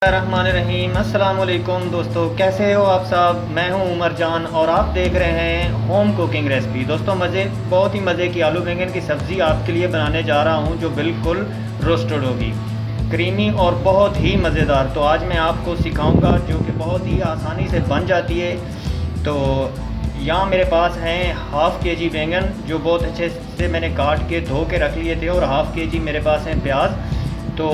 रहमानिर्रहीम। अस्सलाम वालेकुम दोस्तों, कैसे हो आप सब। मैं हूं उमर जान और आप देख रहे हैं होम कुकिंग रेसिपी। दोस्तों बहुत ही मज़े की आलू बैंगन की सब्ज़ी आपके लिए बनाने जा रहा हूं जो बिल्कुल रोस्टेड होगी, क्रीमी और बहुत ही मज़ेदार। तो आज मैं आपको सिखाऊंगा जो कि बहुत ही आसानी से बन जाती है। तो यहाँ मेरे पास हैं हाफ़ के जी बैंगन जो बहुत अच्छे से मैंने काट के धो के रख लिए थे, और हाफ़ के जी मेरे पास हैं प्याज। तो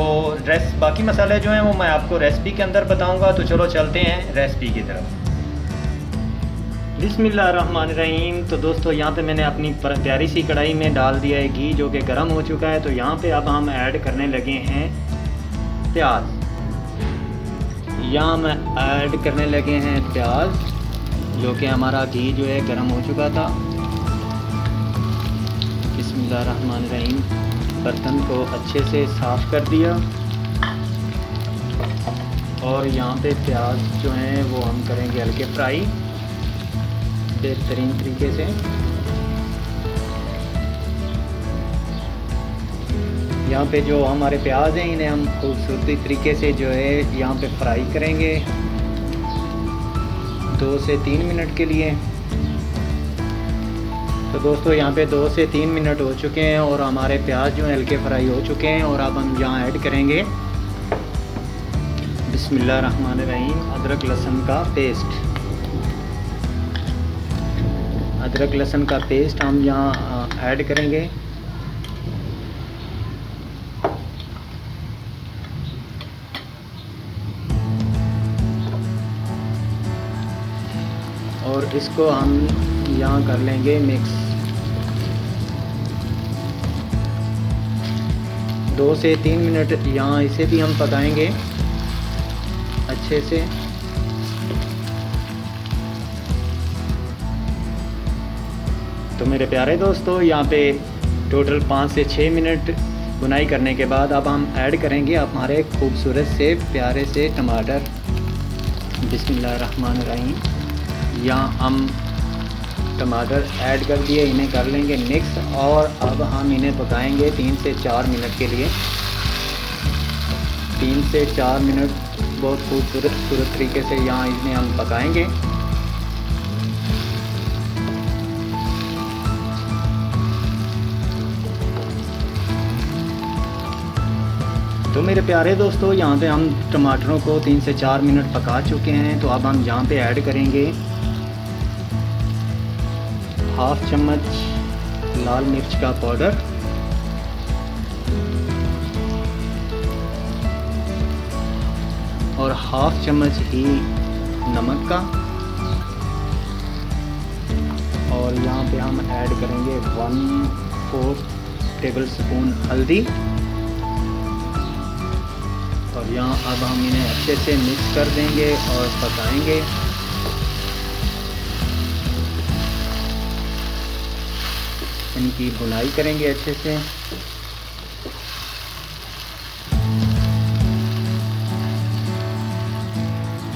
बाकी मसाले जो हैं वो मैं आपको रेसिपी के अंदर बताऊंगा। तो चलो चलते हैं रेसिपी की तरफ। बिस्मिल्लाहिर्रहमानिर्रहीम। तो दोस्तों यहाँ पे मैंने अपनी प्यारी सी कढ़ाई में डाल दिया है घी जो कि गर्म हो चुका है। तो यहाँ पे अब हम ऐड करने लगे हैं प्याज। यहाँ में ऐड करने लगे हैं प्याज जो कि हमारा घी जो है गर्म हो चुका था। बिस्मिल्लाहिर्रहमानिर्रहीम। बर्तन को अच्छे से साफ़ कर दिया और यहाँ पे प्याज जो हैं वो हम करेंगे हल्के फ्राई बेहतरीन तरीके से। यहाँ पे जो हमारे प्याज हैं इन्हें हम खूबसूरती तरीके से जो है यहाँ पे फ्राई करेंगे 2 से 3 मिनट के लिए। तो दोस्तों यहाँ पे 2 से 3 मिनट हो चुके हैं और हमारे प्याज जो हैं हल्के फ्राई हो चुके हैं। और अब हम यहाँ ऐड करेंगे बिस्मिल्लाहिर्रहमानिर्रहीम अदरक लहसुन का पेस्ट। अदरक लहसुन का पेस्ट हम यहाँ ऐड करेंगे। और इसको हम यहाँ कर लेंगे मिक्स। 2 से 3 मिनट यहाँ इसे भी हम पकाएंगे अच्छे से। तो मेरे प्यारे दोस्तों यहाँ पे टोटल 5 से 6 मिनट बुनाई करने के बाद अब हम ऐड करेंगे हमारे खूबसूरत से प्यारे से टमाटर। बिस्मिल्लाहिर्रहमानिर्रहीम। यहाँ हम टमाटर ऐड कर दिए, इन्हें कर लेंगे मिक्स और अब हम इन्हें पकाएंगे 3 से 4 मिनट के लिए। 3 से 4 मिनट बहुत खूबसूरत तरीके से यहाँ इन्हें हम पकाएंगे। तो मेरे प्यारे दोस्तों यहाँ पे हम टमाटरों को 3 से 4 मिनट पका चुके हैं। तो अब हम यहाँ पे ऐड करेंगे हाफ चम्मच लाल मिर्च का पाउडर और हाफ चम्मच ही नमक का। और यहाँ पे हम ऐड करेंगे 1/4 टेबल स्पून हल्दी। और यहाँ अब हम इन्हें अच्छे से मिक्स कर देंगे और पकाएंगे। इनकी भुनाई करेंगे अच्छे से।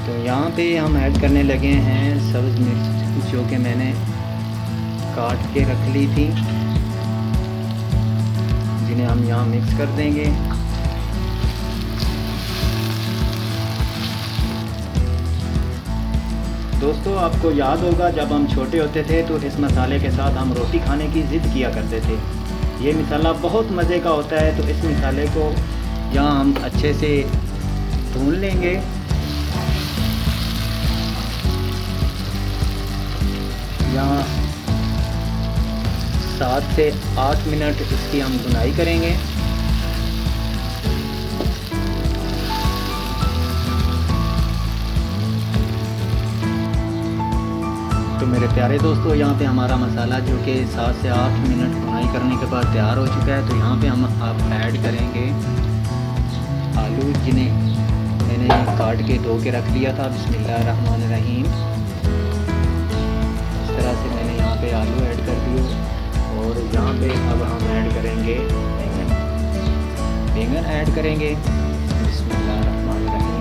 तो यहाँ पे हम ऐड करने लगे हैं सब्ज़ मिर्च जो कि मैंने काट के रख ली थी, जिन्हें हम यहाँ मिक्स कर देंगे। दोस्तों आपको याद होगा जब हम छोटे होते थे तो इस मसाले के साथ हम रोटी खाने की ज़िद किया करते थे। ये मसाला बहुत मज़े का होता है। तो इस मसाले को यहाँ हम अच्छे से भून लेंगे। यहाँ 7 से 8 मिनट इसकी हम भुनाई करेंगे। तो मेरे प्यारे दोस्तों यहाँ पे हमारा मसाला जो कि 7 से 8 मिनट भुनाई करने के बाद तैयार हो चुका है। तो यहाँ पे हम अब ऐड करेंगे आलू जिन्हें मैंने काट के धो के रख लिया था। बिस्मिल्लाहिर्रहमानिर्रहीम। इस तरह से मैंने यहाँ पे आलू ऐड कर दिए। और यहाँ पे अब हम ऐड करेंगे बैंगन ऐड करेंगे। बिस्मिल्लाहिर्रहमानिर्रहीम।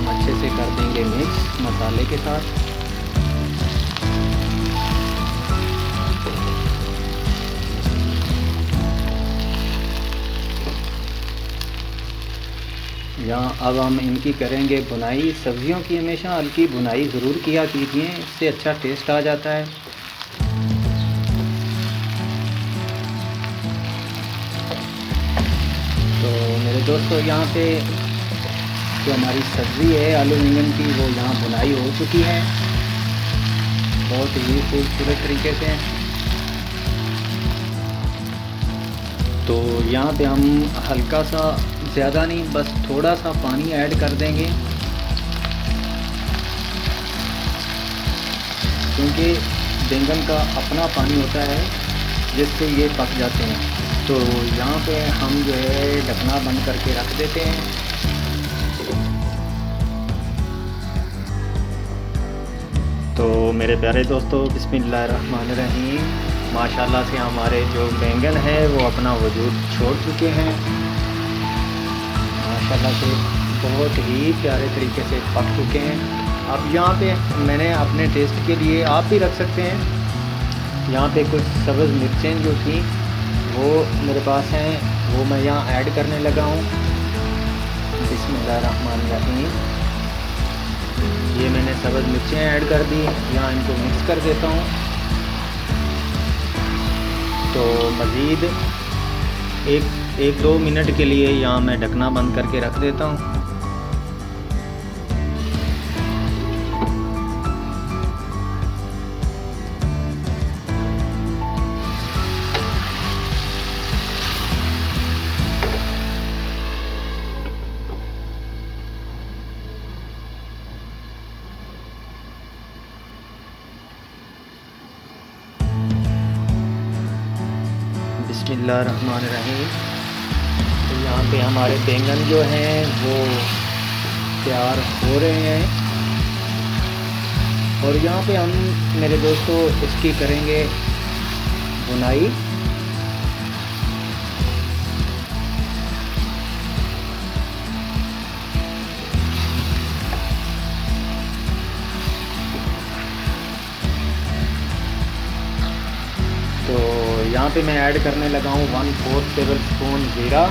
अच्छे से कर देंगे मिक्स मसाले के साथ। यहाँ अब हम इनकी करेंगे भुनाई। सब्जियों की हमेशा हल्की भुनाई ज़रूर किया कीजिए, इससे अच्छा टेस्ट आ जाता है। तो मेरे दोस्तों यहाँ पे जो हमारी सब्ज़ी है आलू बैंगन की वो यहाँ भुनाई हो चुकी है बहुत ही खूबसूरत तरीके से। तो यहाँ पे हम हल्का सा, ज़्यादा नहीं, बस थोड़ा सा पानी ऐड कर देंगे, क्योंकि बैंगन का अपना पानी होता है जिससे ये पक जाते हैं। तो यहाँ पे हम जो है ढकना बंद करके रख देते हैं। तो मेरे प्यारे दोस्तों, बिस्मिल्लाहिर्रहमानिर्रहीम। माशाल्लाह से हमारे जो बैंगन है वो अपना वजूद छोड़ चुके हैं। माशाल्लाह से बहुत ही प्यारे तरीके से पक चुके हैं। अब यहाँ पे मैंने अपने टेस्ट के लिए, आप भी रख सकते हैं, यहाँ पे कुछ सब्ज़ मिर्चें जो थी वो मेरे पास हैं, वो मैं यहाँ ऐड करने लगा हूँ। बिस्मिल्लाहिर्रहमानिर्रहीम। ये मैंने सब्ज़ मिर्चें ऐड कर दी, यहाँ इनको मिक्स कर देता हूँ। तो मज़ीद एक दो मिनट के लिए यहाँ मैं ढकना बंद करके रख देता हूँ। बिस्मिल्लाहिर्रहमानिर्रहीम। तो यहाँ पे हमारे बैंगन जो हैं वो तैयार हो रहे हैं और यहाँ पे हम मेरे दोस्तों इसकी करेंगे भुनाई। तो यहाँ पे मैं ऐड करने लगा हूँ 1/4 टेबल स्पून ज़ीरा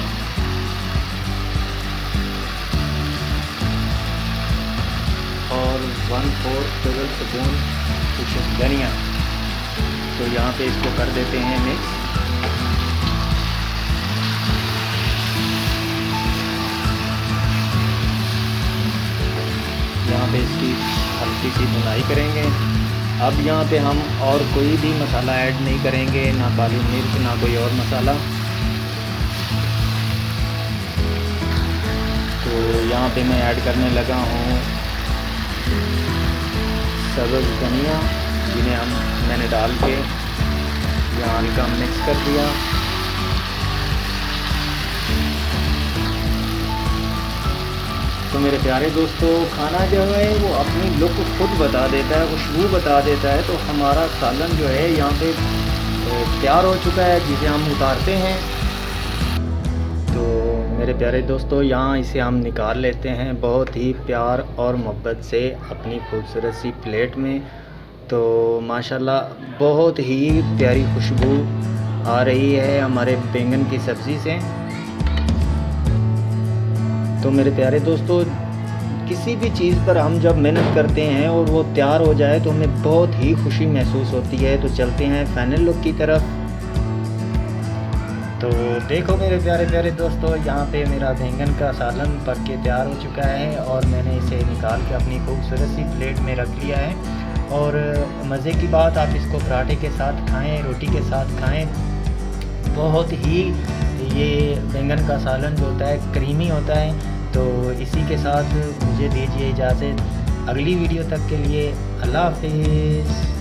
और 1/4 टेबल स्पून कुछ धनिया। तो यहाँ पे इसको कर देते हैं मिक्स। यहाँ पे इसकी हल्की सी भुनाई करेंगे। अब यहाँ पे हम और कोई भी मसाला ऐड नहीं करेंगे, ना काली मिर्च ना कोई और मसाला। तो यहाँ पे मैं ऐड करने लगा हूँ सब्ज़ धनिया, जिन्हें मैंने डाल के यहाँ हल्का मिक्स कर दिया। तो मेरे प्यारे दोस्तों, खाना जो है वो अपनी लुक खुद बता देता है, खुशबू बता देता है। तो हमारा सालन जो है यहाँ पे तैयार हो चुका है, जिसे हम उतारते हैं। तो मेरे प्यारे दोस्तों, यहाँ इसे हम निकाल लेते हैं बहुत ही प्यार और मोहब्बत से अपनी खूबसूरत सी प्लेट में। तो माशाल्लाह बहुत ही प्यारी खुशबू आ रही है हमारे बैंगन की सब्ज़ी से। तो मेरे प्यारे दोस्तों, किसी भी चीज़ पर हम जब मेहनत करते हैं और वो तैयार हो जाए तो हमें बहुत ही खुशी महसूस होती है। तो चलते हैं फाइनल लुक की तरफ। तो देखो मेरे प्यारे प्यारे दोस्तों, यहाँ पे मेरा बैंगन का सालन पक के तैयार हो चुका है और मैंने इसे निकाल के अपनी खूबसूरत सी प्लेट में रख लिया है। और मज़े की बात, आप इसको पराठे के साथ खाएँ, रोटी के साथ खाएँ। बहुत ही ये बैंगन का सालन जो होता है क्रीमी होता है। तो इसी के साथ मुझे दीजिए इजाज़त। अगली वीडियो तक के लिए अल्लाह हाफिज़।